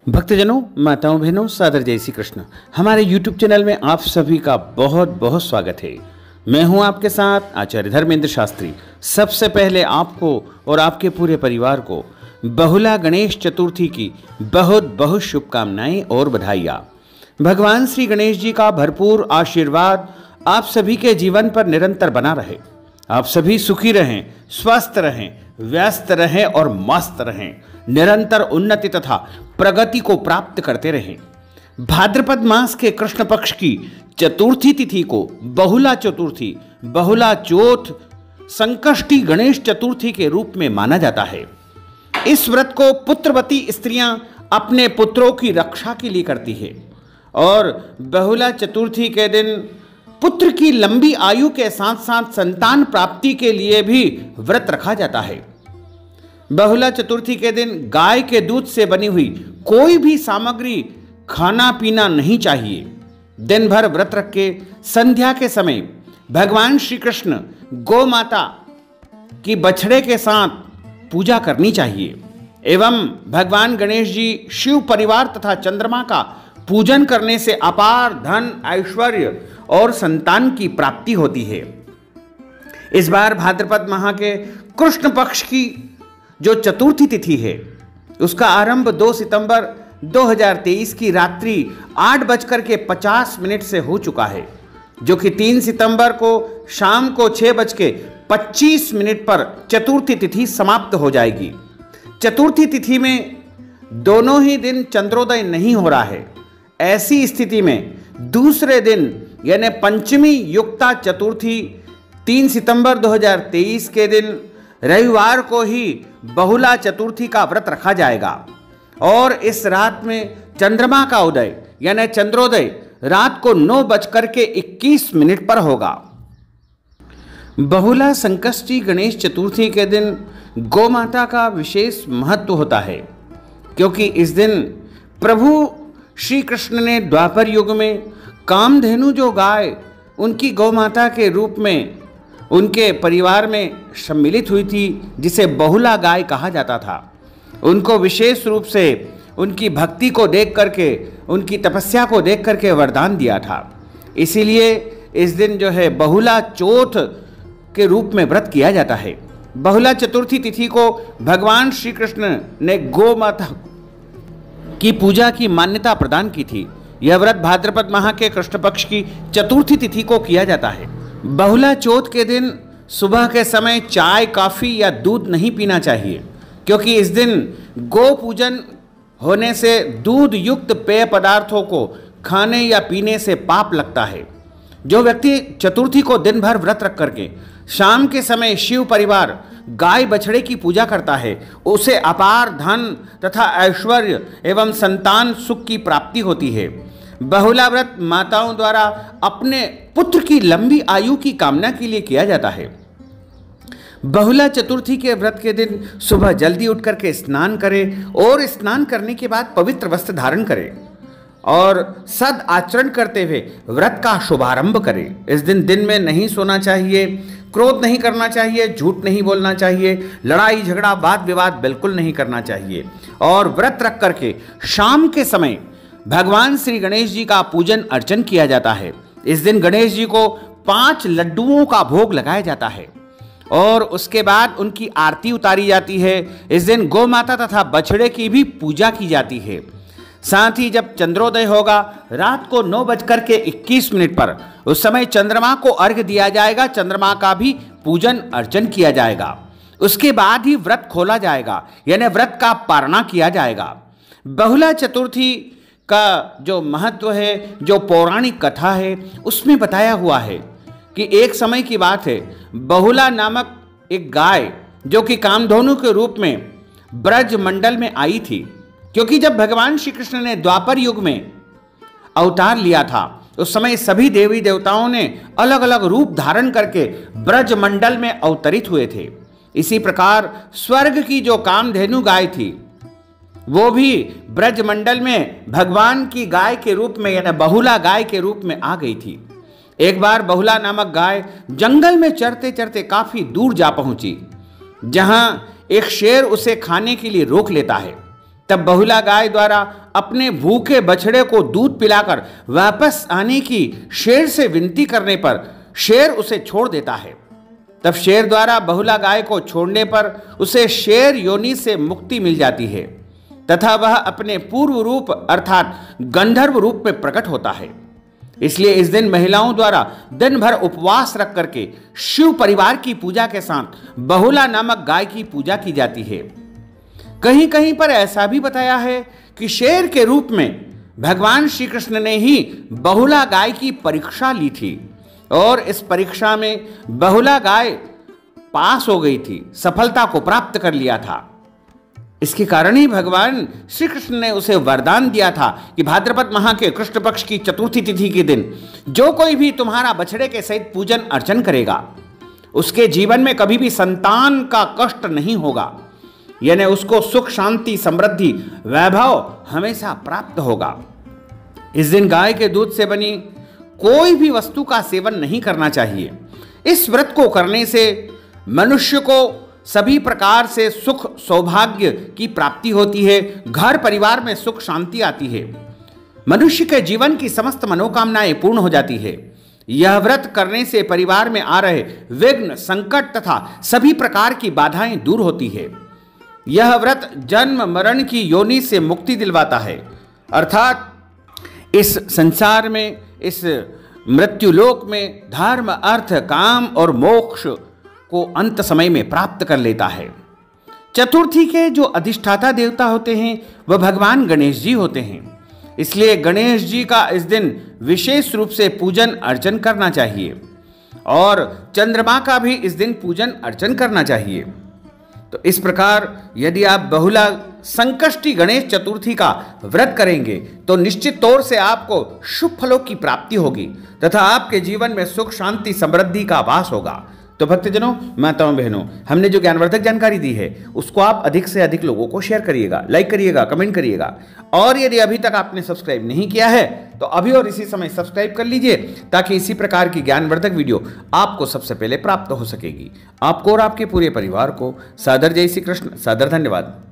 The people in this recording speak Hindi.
भक्तजनों, माताओं, बहनों, सादर जय श्री कृष्ण। हमारे YouTube चैनल में आप सभी का बहुत बहुत स्वागत है। मैं हूं आपके साथ आचार्य धर्मेंद्र शास्त्री। सबसे पहले आपको और आपके पूरे परिवार को बहुला गणेश चतुर्थी की बहुत बहुत शुभकामनाएं और बधाइयाँ। भगवान श्री गणेश जी का भरपूर आशीर्वाद आप सभी के जीवन पर निरंतर बना रहे। आप सभी सुखी रहें, स्वस्थ रहें, व्यस्त रहें और मस्त रहें, निरंतर उन्नति तथा प्रगति को प्राप्त करते रहें। भाद्रपद मास के कृष्ण पक्ष की चतुर्थी तिथि को बहुला चतुर्थी, बहुला चौथ, संकष्टी गणेश चतुर्थी के रूप में माना जाता है। इस व्रत को पुत्रवती स्त्रियां अपने पुत्रों की रक्षा के लिए करती है और बहुला चतुर्थी के दिन पुत्र की लंबी आयु के साथ साथ संतान प्राप्ति के लिए भी व्रत रखा जाता है। बहुला चतुर्थी के दिन गाय के दूध से बनी हुई कोई भी सामग्री खाना पीना नहीं चाहिए। दिन भर व्रत रख के संध्या के समय भगवान श्री कृष्ण गौ माता की बछड़े के साथ पूजा करनी चाहिए एवं भगवान गणेश जी, शिव परिवार तथा चंद्रमा का पूजन करने से अपार धन, ऐश्वर्य और संतान की प्राप्ति होती है। इस बार भाद्रपद माह के कृष्ण पक्ष की जो चतुर्थी तिथि है उसका आरंभ 2 सितंबर 2023 की रात्रि 8:50 से हो चुका है, जो कि 3 सितंबर को शाम को 6:25 पर चतुर्थी तिथि समाप्त हो जाएगी। चतुर्थी तिथि में दोनों ही दिन चंद्रोदय नहीं हो रहा है। ऐसी स्थिति में दूसरे दिन यानी पंचमी युक्ता चतुर्थी 3 सितंबर 2023 के दिन रविवार को ही बहुला चतुर्थी का व्रत रखा जाएगा और इस रात में चंद्रमा का उदय यानी चंद्रोदय रात को 9:21 पर होगा। बहुला संकष्टी गणेश चतुर्थी के दिन गौ माता का विशेष महत्व होता है, क्योंकि इस दिन प्रभु श्री कृष्ण ने द्वापर युग में कामधेनु जो गाय उनकी गौ माता के रूप में उनके परिवार में सम्मिलित हुई थी, जिसे बहुला गाय कहा जाता था, उनको विशेष रूप से उनकी भक्ति को देख करके, उनकी तपस्या को देख करके वरदान दिया था। इसीलिए इस दिन जो है बहुला चौथ के रूप में व्रत किया जाता है। बहुला चतुर्थी तिथि को भगवान श्री कृष्ण ने गौ माता की पूजा की मान्यता प्रदान की थी। यह व्रत भाद्रपद माह के कृष्ण पक्ष की चतुर्थी तिथि को किया जाता है। बहुला चौथ के दिन सुबह के समय चाय, कॉफी या दूध नहीं पीना चाहिए, क्योंकि इस दिन गौ पूजन होने से दूध युक्त पेय पदार्थों को खाने या पीने से पाप लगता है। जो व्यक्ति चतुर्थी को दिन भर व्रत रख करके शाम के समय शिव परिवार गाय बछड़े की पूजा करता है, उसे अपार धन तथा ऐश्वर्य एवं संतान सुख की प्राप्ति होती है। बहुला व्रत माताओं द्वारा अपने पुत्र की लंबी आयु की कामना के लिए किया जाता है। बहुला चतुर्थी के व्रत के दिन सुबह जल्दी उठ करके स्नान करें और स्नान करने के बाद पवित्र वस्त्र धारण करें और सद आचरण करते हुए व्रत का शुभारंभ करें। इस दिन में नहीं सोना चाहिए, क्रोध नहीं करना चाहिए, झूठ नहीं बोलना चाहिए, लड़ाई झगड़ा वाद विवाद बिल्कुल नहीं करना चाहिए और व्रत रख करके शाम के समय भगवान श्री गणेश जी का पूजन अर्चन किया जाता है। इस दिन गणेश जी को 5 लड्डुओं का भोग लगाया जाता है और उसके बाद उनकी आरती उतारी जाती है। इस दिन गौ माता तथा बछड़े की भी पूजा की जाती है। साथ ही जब चंद्रोदय होगा रात को 9:21 पर, उस समय चंद्रमा को अर्घ्य दिया जाएगा, चंद्रमा का भी पूजन अर्चन किया जाएगा। उसके बाद ही व्रत खोला जाएगा यानी व्रत का पारणा किया जाएगा। बहुला चतुर्थी का जो महत्व है, जो पौराणिक कथा है, उसमें बताया हुआ है कि एक समय की बात है, बहुला नामक एक गाय जो कि कामधेनु के रूप में ब्रज मंडल में आई थी, क्योंकि जब भगवान श्री कृष्ण ने द्वापर युग में अवतार लिया था उस समय सभी देवी देवताओं ने अलग अलग रूप धारण करके ब्रज मंडल में अवतरित हुए थे। इसी प्रकार स्वर्ग की जो कामधेनु गाय थी वो भी ब्रज मंडल में भगवान की गाय के रूप में यानी बहुला गाय के रूप में आ गई थी। एक बार बहुला नामक गाय जंगल में चरते चरते काफी दूर जा पहुंची, जहां एक शेर उसे खाने के लिए रोक लेता है। तब बहुला गाय द्वारा अपने भूखे बछड़े को दूध पिलाकर वापस आने की शेर से विनती करने पर शेर उसे छोड़ देता है। तब शेर द्वारा बहुला गाय को छोड़ने पर उसे शेर योनि से मुक्ति मिल जाती है तथा वह अपने पूर्व रूप अर्थात गंधर्व रूप में प्रकट होता है। इसलिए इस दिन महिलाओं द्वारा दिन भर उपवास रख करके शिव परिवार की पूजा के साथ बहुला नामक गाय की पूजा की जाती है। कहीं कहीं पर ऐसा भी बताया है कि शेर के रूप में भगवान श्री कृष्ण ने ही बहुला गाय की परीक्षा ली थी और इस परीक्षा में बहुला गाय पास हो गई थी, सफलता को प्राप्त कर लिया था। इसके कारण ही भगवान श्री कृष्ण ने उसे वरदान दिया था कि भाद्रपद माह के कृष्ण पक्ष की चतुर्थी तिथि के दिन जो कोई भी तुम्हारा बछड़े के सहित पूजन अर्चन करेगा उसके जीवन में कभी भी संतान का कष्ट नहीं होगा, यानी उसको सुख शांति समृद्धि वैभव हमेशा प्राप्त होगा। इस दिन गाय के दूध से बनी कोई भी वस्तु का सेवन नहीं करना चाहिए। इस व्रत को करने से मनुष्य को सभी प्रकार से सुख सौभाग्य की प्राप्ति होती है, घर परिवार में सुख शांति आती है, मनुष्य के जीवन की समस्त मनोकामनाएं पूर्ण हो जाती है। यह व्रत करने से परिवार में आ रहे विघ्न संकट तथा सभी प्रकार की बाधाएं दूर होती है। यह व्रत जन्म मरण की योनि से मुक्ति दिलवाता है, अर्थात इस संसार में इस मृत्युलोक में धर्म अर्थ काम और मोक्ष को अंत समय में प्राप्त कर लेता है। चतुर्थी के जो अधिष्ठाता देवता होते हैं वह भगवान गणेश जी होते हैं, इसलिए गणेश जी का इस दिन विशेष रूप से पूजन अर्चन करना चाहिए और चंद्रमा का भी इस दिन पूजन अर्चन करना चाहिए। तो इस प्रकार यदि आप बहुला संकष्टी गणेश चतुर्थी का व्रत करेंगे तो निश्चित तौर से आपको शुभ फलों की प्राप्ति होगी तथा आपके जीवन में सुख शांति समृद्धि का वास होगा। तो भक्तजनों, माताओं बहनों, हमने जो ज्ञानवर्धक जानकारी दी है उसको आप अधिक से अधिक लोगों को शेयर करिएगा, लाइक करिएगा, कमेंट करिएगा और यदि अभी तक आपने सब्सक्राइब नहीं किया है तो अभी और इसी समय सब्सक्राइब कर लीजिए ताकि इसी प्रकार की ज्ञानवर्धक वीडियो आपको सबसे पहले प्राप्त हो सकेगी। आपको और आपके पूरे परिवार को सादर जय श्री कृष्ण, सादर धन्यवाद।